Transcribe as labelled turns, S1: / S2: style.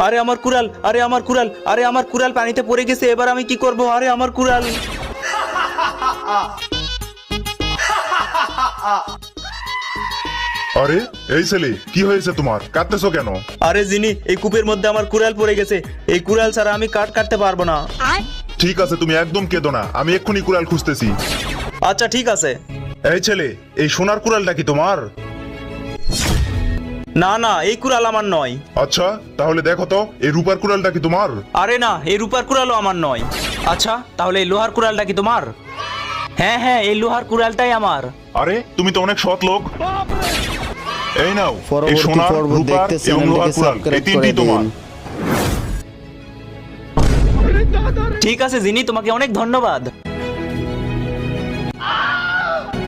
S1: আরে আমার কুড়াল, আরে আমার কুড়াল, আরে আমার কুড়াল পানিতে পড়ে গেছে, এবার আমি কি করব? আরে আমার কুড়াল।
S2: আরে এই ছেলে, কি হয়েছে তোমার? কাঁদতেছো কেন?
S1: আরে জিনি, এই কূপের মধ্যে আমার কুড়াল পড়ে গেছে। এই কুড়াল ছাড়া আমি কাঠ কাটতে পারবো না।
S2: ঠিক আছে, তুমি একদম কেঁদো না, আমি এক্ষুনি কুড়াল খুঁজতেছি।
S1: আচ্ছা ঠিক আছে।
S2: এই ছেলে, এই সোনার কুড়ালটা কি তোমার?
S1: না না, এই কুড়াল আমার নয়।
S2: আচ্ছা তাহলে দেখো তো, এই রূপার কুড়ালটা কি তোমার?
S1: আরে না, এই রূপার কুড়ালও আমার নয়। আচ্ছা তাহলে এই লোহার কুড়ালটা কি তোমার? হ্যাঁ হ্যাঁ, এই লোহার কুড়ালটাই আমার।
S2: আরে তুমি তো অনেক সৎ লোক। এই নাও, এই
S3: পরবর্তী
S2: সোনা,
S3: পর্ব
S2: রূপার
S3: দেখতে
S2: এবং লোহার
S3: চ্যানেলটিকে
S2: কুড়াল, এই
S3: সাবস্ক্রাইব করে
S2: তিনটি তোমার।
S3: দিন।
S1: ঠিক আছে জিনি, তোমাকে অনেক ধন্যবাদ।